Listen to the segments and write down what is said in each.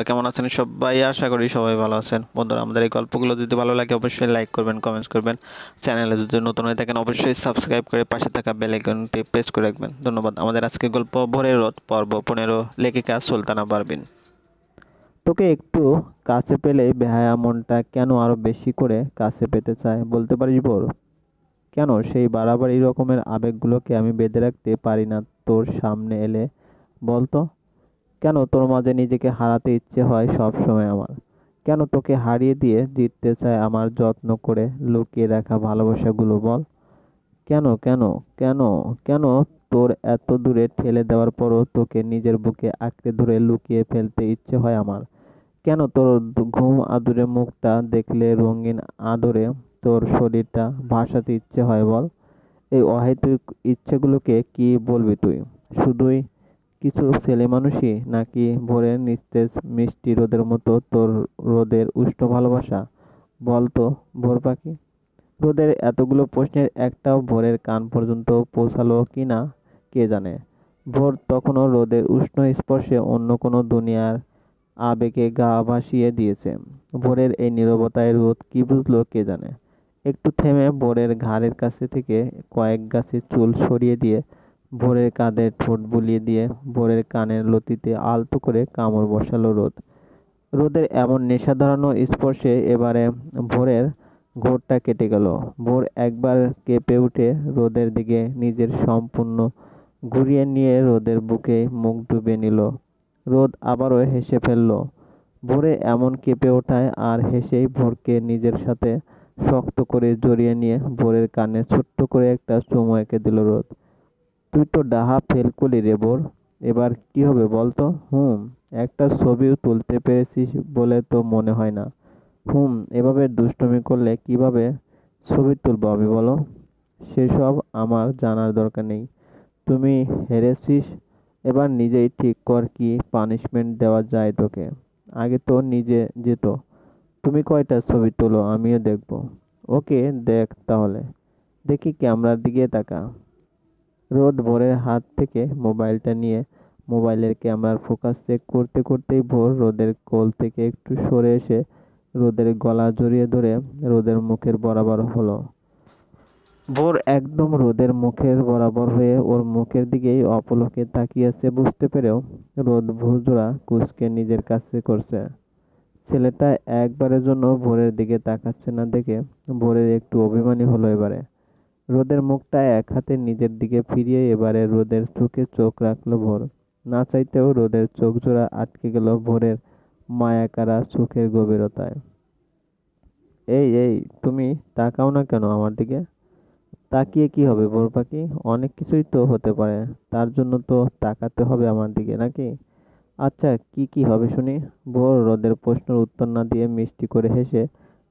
কেমন আছেন সবাই? আশা করি সবাই ভালো আছেন। বন্ধুরা, আমাদের এই গল্পগুলো যদি ভালো লাগে অবশ্যই লাইক করবেন, কমেন্টস করবেন। চ্যানেলে যদি নতুন হয়ে থাকেন অবশ্যই সাবস্ক্রাইব করে পাশে থাকা বেল আইকনটি প্রেস করে রাখবেন। ধন্যবাদ। আমাদের আজকের গল্প ভোরের রোদ, পর্ব 15, লেখিকা সুলতানা পারভিন। তোকে একটু কাছে পেলেই বেহায়া মনটা কেন আরো বেশি করে কাছে পেতে চায় বলতে পারিস ভোর? কেন সেই বাড়াবাড়ি রকমের আবেগগুলোকে আমি বেঁধে রাখতে পারি না তোর সামনে এলে? বলতো, কেন তোর মাঝে নিজেকে হারাতে ইচ্ছে হয় সব সময় আমার? কেন তোকে হারিয়ে দিয়ে জিততে চায় আমার যত্ন করে লুকিয়ে রাখা ভালোবাসাগুলো? বল, কেন কেন কেন কেন তোর এত দূরে ঠেলে দেওয়ার পরও তোকে নিজের বুকে আঁকড়ে ধরে লুকিয়ে ফেলতে ইচ্ছে হয় আমার? কেন তোর ঘুম আদুরে মুখটা দেখলে রঙিন আদরে তোর শরীরটা ভাসাতে ইচ্ছে হয়? বল, এই অহেতুক ইচ্ছেগুলোকে কি বলবি তুই? শুধুই কিছু ছেলেমানুষি, নাকি ভোরের নিস্তেজ মিষ্টি রোদের মতো তোর রোদের উষ্ণ ভালোবাসা? বল তো ভোর পাখি। রোদের এতগুলো প্রশ্নের একটাও ভোরের কান পর্যন্ত পৌঁছালো কি না কে জানে। ভোর তখনও রোদের উষ্ণ স্পর্শে অন্য কোনো দুনিয়ার আবেগে গা ভাসিয়ে দিয়েছে। ভোরের এই নীরবতায় রোদ কি বুঝলো কে জানে। একটু থেমে ভোরের ঘাড়ের কাছে থেকে কয়েক গাছে চুল সরিয়ে দিয়ে ভোরের কাঁধে ঠোঁট বুলিয়ে দিয়ে ভোরের কানের লতিতে আলতো করে কামড় বসালো রোদ। রোদের এমন নেশা ধরানো স্পর্শে এবারে ভোরের ঘোরটা কেটে গেল। ভোর একবার কেঁপে উঠে রোদের দিকে নিজের সম্পূর্ণ ঘুরিয়ে নিয়ে রোদের বুকে মুখ ডুবিয়ে নিল। রোদ আবারও হেসে ফেলল। ভোরে এমন কেঁপে ওঠায় আর হেসেই ভোরকে নিজের সাথে শক্ত করে জড়িয়ে নিয়ে ভোরের কানে ছোট্ট করে একটা চুমু এঁকে দিল রোদ। তুই তো ডাহা ফেল করলি রে বোর। এবার কি হবে বলতো? একটা ছবিও তুলতে পেরেছিস বলে তো মনে হয় না। এভাবে দুষ্টুমি করলে কিভাবে ছবি তুলবো আমি বলো? সেসব আমার জানার দরকার নেই। তুমি হেরেছিস, এবার নিজেই ঠিক কর কি পানিশমেন্ট দেওয়া যায় তোকে। আগে তো নিজে যেত। তুমি কয়টা ছবি তোলো আমিও দেখবো। ওকে, দেখ তাহলে। দেখি ক্যামেরার দিকে তাকা। রোদ ভোরের হাত থেকে মোবাইলটা নিয়ে মোবাইলের ক্যামেরার ফোকাস চেক করতে করতেই ভোর রোদের কোল থেকে একটু সরে এসে রোদের গলা জড়িয়ে ধরে রোদের মুখের বরাবর হলো। ভোর একদম রোদের মুখের বরাবর হয়ে ওর মুখের দিকেই অপলকে তাকিয়েছে বুঝতে পেরেও রোদ ভুরজোড়া কুঁচকে নিজের কাছে করছে। ছেলেটা একবারের জন্য ভোরের দিকে তাকাচ্ছে না দেখে ভোরের একটু অভিমানী হলো এবারে। রোদের মুখটা এক হাতে নিজের দিকে ফিরিয়ে এবারে রোদের চোখে চোখ রাখলো ভোর। না চাইতেও রোদের চোখ জোড়া আটকে গেল ভোরের মায়াকাড়া চোখের গভীরতায়। এই এই তুমি তাকাও না কেন আমার দিকে? তাকিয়ে কি হবে ভোর পাখি? অনেক কিছুই তো হতে পারে। তার জন্য তো তাকাতে হবে আমার দিকে নাকি? আচ্ছা, কি কি হবে শুনি? ভোর রোদের প্রশ্নের উত্তর না দিয়ে মিষ্টি করে হেসে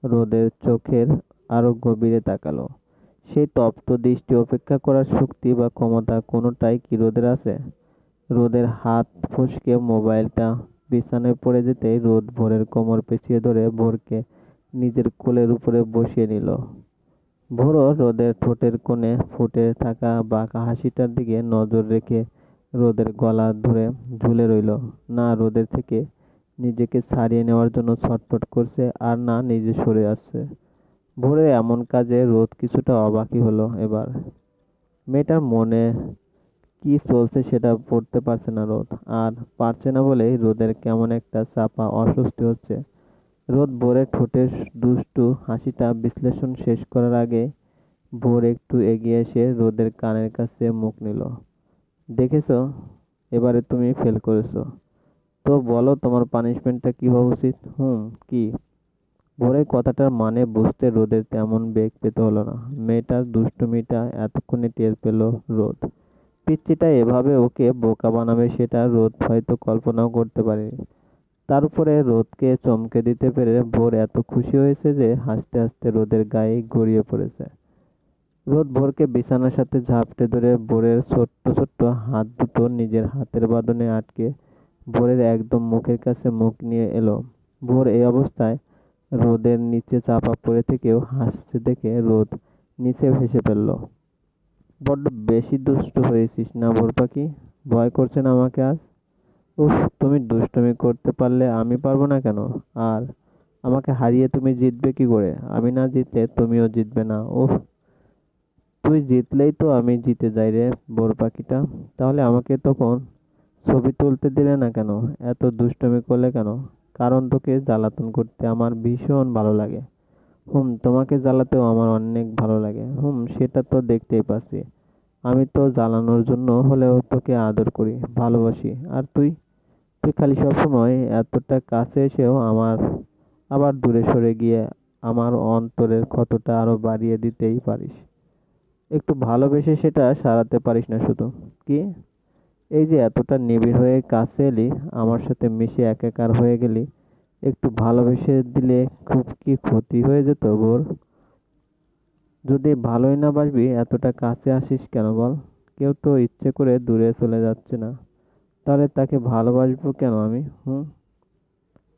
রোদের চোখের আরো গভীরে তাকালো। সেই তপ্ত দৃষ্টি অপেক্ষা করার শক্তি বা ক্ষমতা কোনোটাই কি রোদের আছে? রোদের হাত ফসকে মোবাইলটা বিছানায় পড়ে যেতেই রোদ ভোরের কোমর পেঁচিয়ে ধরে ভোরকে নিজের কোলের উপরে বসিয়ে নিল। ভোরও রোদের ঠোঁটের কোণে ফুটে থাকা বাঁকা হাসিটার দিকে নজর রেখে রোদের গলা ধরে ঝুলে রইল। না রোদের থেকে নিজেকে ছাড়িয়ে নেওয়ার জন্য ছটফট করছে, আর না নিজে সরে আসছে। ভোরের এমন কাজে রোদ কিছুটা অবাকই হলো এবার। মেয়েটার মনে কি চলছে সেটা পড়তে পারছে না রোদ। আর পারছে না বলেই রোদের কেমন একটা চাপা অস্বস্তি হচ্ছে। রোদ ভোরের ঠোঁটের দুষ্টু হাসিটা বিশ্লেষণ শেষ করার আগে ভোর একটু এগিয়ে এসে রোদের কানের কাছে মুখ নিল। দেখেছো, এবারে তুমি ফেল করেছো। তো বলো তোমার পানিশমেন্টটা কি হওয়া উচিত? কি? ভোরের কথাটার মানে বুঝতে রোদের তেমন বেগ পেতে হলো না। মেয়েটার দুষ্টুমিটা এতক্ষণে টের পেল রোদ। পিচ্চিটা এভাবে ওকে বোকা বানাবে সেটা রোদ হয়তো কল্পনাও করতে পারেনি। তার উপরে রোদকে চমকে দিতে পেরে ভোর এত খুশি হয়েছে যে হাসতে হাসতে রোদের গায়ে গড়িয়ে পড়েছে। রোদ ভোরকে বিছানার সাথে ঝাপটে ধরে ভোরের ছোট্ট ছোট্ট হাত দুটো নিজের হাতের বাঁধনে আটকে ভোরের একদম মুখের কাছে মুখ নিয়ে এলো। ভোর এই অবস্থায় রোদের নিচে চাপা পড়ে থেকেও হাসছে দেখে রোদ নিচে ভেসে ফেলল। বড্ড বেশি দুষ্টু হয়েছিস না ভোর পাখি? ভয় করছে না আমাকে আজ? উফ, তুমি দুষ্টুমি করতে পারলে আমি পারবো না কেন? আর আমাকে হারিয়ে তুমি জিতবে কি করে? আমি না জিতলে তুমিও জিতবে না। উফ, তুই জিতলেই তো আমি জিতে যাই রে বোর পাখিটা। তাহলে আমাকে তখন ছবি তুলতে দিলে না কেন? এত দুষ্টুমি করলে কেন? কারণ তোকে জ্বালাতন করতে আমার ভীষণ ভালো লাগে। তোমাকে জ্বালাতেও আমার অনেক ভালো লাগে। সেটা তো দেখতেই পাচ্ছি। আমি তো জ্বালানোর জন্য হলেও তোকে আদর করি, ভালোবাসি। আর তুই তুই খালি সবসময় এতটা কাছে এসেও আবার দূরে সরে গিয়ে আমার অন্তরের ক্ষতটা আরো বাড়িয়ে দিতেই পারিস। একটু ভালোবেসে সেটা সারাতে পারিস না শুধু। কি, এই যে এতটা নিবিড় হয়ে কাছে এলি, আমার সাথে মিশে একাকার হয়ে গেলি, একটু ভালোবেসে দিলে খুব কি ক্ষতি হয়ে যেত বোর? যদি ভালোই না বাসবি এতটা কাছে আসিস কেন বল? কেউ তো ইচ্ছে করে দূরে চলে যাচ্ছে না, তাহলে তাকে ভালোবাসবো কেন আমি?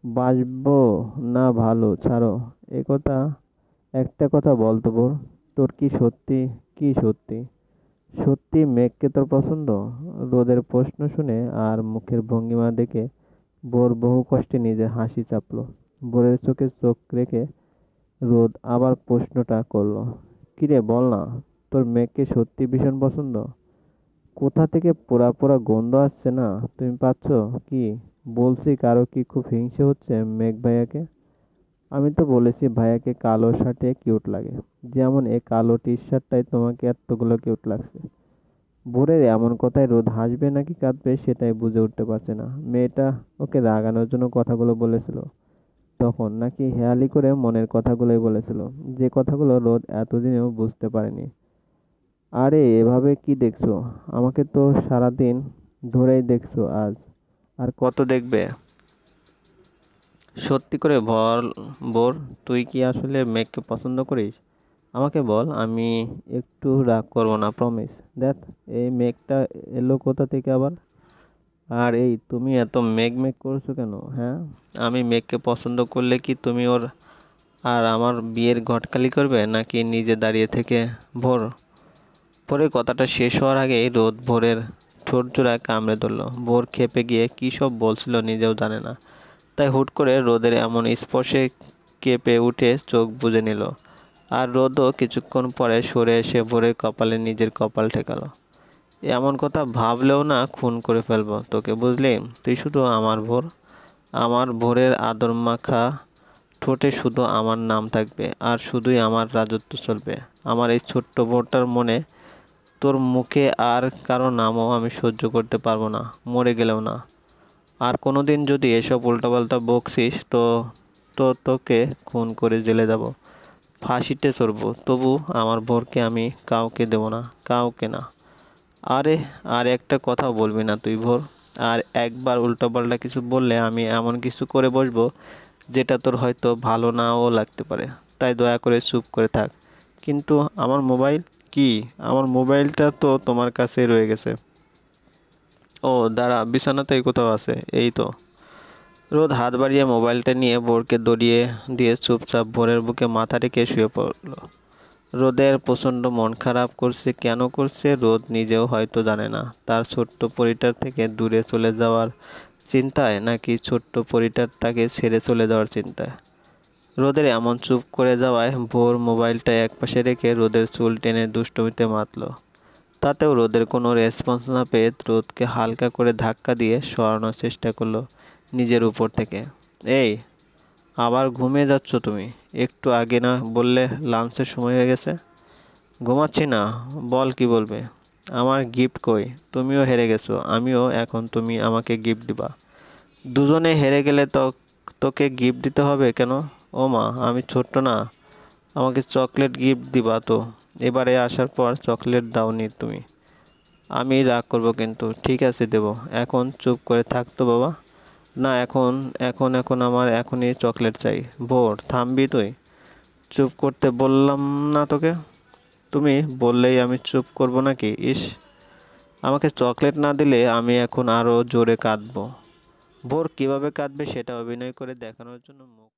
বাসবো না ভালো ছাড়ো এ কথা। একটা কথা বলতো বোর, তোর কি সত্যি, কি সত্যি সত্যি মেঘকে তোর পছন্দ? রোদের প্রশ্ন শুনে আর মুখের ভঙ্গিমা দেখে বোর বহু কষ্টে নিজের হাসি চাপলো। বোরের চোখে চোখ রেখে রোদ আবার প্রশ্নটা করলো, কিরে বল না, তোর মেঘকে সত্যি ভীষণ পছন্দ? কোথা থেকে পোড়া পোড়া গন্ধ আসছে না, তুমি পাচ্ছ? কি বলছি, কারো কি খুব হিংসে হচ্ছে মেঘ ভাইয়াকে? আমি তো বলেছি ভাইয়াকে কালো শার্টে কিউট লাগে, যেমন এই কালো টি শার্টটাই তোমাকে এতগুলো কিউট লাগছে। ভোরের এমন কথায় রোদ হাসবে নাকি কাঁদবে সেটাই বুঝে উঠতে পারছে না। মেয়েটা ওকে রাগানোর জন্য কথাগুলো বলেছিল তখন, নাকি হেয়ালি করে মনের কথাগুলোই বলেছিল, যে কথাগুলো রোদ এতদিনেও বুঝতে পারেনি। আরে এভাবে কি দেখছো? আমাকে তো সারাদিন ধরেই দেখছো আজ, আর কত দেখবে? সত্যি করে বল বোর, তুই কি আসলে মেঘকে পছন্দ করিস? আমাকে বল, আমি একটু রাগ করবো না, প্রমিস। দেখ, এই মেঘটা এলো কোথা থেকে আবার? আর এই তুমি এত মেঘ মেঘ করছো কেন, হ্যাঁ? আমি মেঘকে পছন্দ করলে কি তুমি ওর আর আমার বিয়ের ঘটকালি করবে, নাকি নিজে দাঁড়িয়ে থেকে? ভোর ভোরের কথাটা শেষ হওয়ার আগেই রোদ ভোরের ঠোঁট জোড়া কামড়ে ধরলো। ভোর ক্ষেপে গিয়ে কী সব বলছিল নিজেও জানে না, তাই হুট করে রোদের এমন স্পর্শে কেঁপে উঠে চোখ বুজে নিল। আর রোদও কিছুক্ষণ পরে সরে এসে ভোরের কপালে নিজের কপাল ঠেকালো। এমন কথা ভাবলেও না খুন করে ফেলবো তোকে, বুঝলি? তুই শুধু আমার ভোর, আমার ভোরের আদর মাখা ঠোঁটে শুধু আমার নাম থাকবে, আর শুধুই আমার রাজত্ব চলবে। আমার এই ছোট্ট ভোরটার মনে তোর মুখে আর কারো নামও আমি সহ্য করতে পারবো না, মরে গেলেও না। আর কোনোদিন যদি এসব উল্টাপাল্টা বকছিস তো তো তোকে খুন করে জেলে যাব, ফাঁসিতে চড়বো, তবু আমার ভোরকে আমি কাউকে দেব না, কাউকে না। আরে, আর একটা কথাও বলবি না তুই ভোর। আর একবার উল্টাপাল্টা কিছু বললে আমি এমন কিছু করে বসবো যেটা তোর হয়তো ভালো নাও লাগতে পারে। তাই দয়া করে চুপ করে থাক। কিন্তু আমার মোবাইল? কি, আমার মোবাইলটা তো তোমার কাছেই রয়ে গেছে। ও দাঁড়া, বিছানাতেই কোথাও আছে, এই তো। রোদ হাত বাড়িয়ে মোবাইলটা নিয়ে ভোরকে দড়িয়ে দিয়ে চুপচাপ ভোরের বুকে মাথা রেখে শুয়ে পড়ল। রোদের প্রচণ্ড মন খারাপ করছে, কেন করছে রোদ নিজেও হয়তো জানে না। তার ছোট্ট পরিটার থেকে দূরে চলে যাওয়ার চিন্তায়, নাকি ছোট্ট পরিটার তাকে ছেড়ে চলে যাওয়ার চিন্তায়। রোদের এমন চুপ করে যাওয়ায় ভোর মোবাইলটা একপাশে রেখে রোদের চুল টেনে দুষ্টুমিতে মাতল। তাতেও রোদের কোনো রেসপন্স না পেয়ে রোদকে হালকা করে ধাক্কা দিয়ে সরানোর চেষ্টা করলো নিজের উপর থেকে। এই, আবার ঘুমিয়ে যাচ্ছ তুমি? একটু আগে না বললে লাঞ্চের সময় হয়ে গেছে? ঘুমাচ্ছি না, বল কি বলবে? আমার গিফট কই? তুমিও হেরে গেছো, আমিও, এখন তুমি আমাকে গিফট দিবা। দুজনে হেরে গেলে তো তোকে গিফট দিতে হবে কেন? ও মা, আমি ছোট্ট না? আমাকে চকলেট গিফট দিবা তো? এবারে আসার পর চকলেট দাওনি তুমি। আমি রাগ করবো কিন্তু। ঠিক আছে, দেবো। এখন চুপ করে থাক তো বাবা। না, এখন এখন এখন আমার এখনই চকলেট চাই। ভোর, থামবি তুই? চুপ করতে বললাম না তোকে? তুমি বললেই আমি চুপ করব নাকি? ইস, আমাকে চকলেট না দিলে আমি এখন আরো জোরে কাঁদবো। ভোর কিভাবে কাঁদবে সেটা অভিনয় করে দেখানোর জন্য মুখ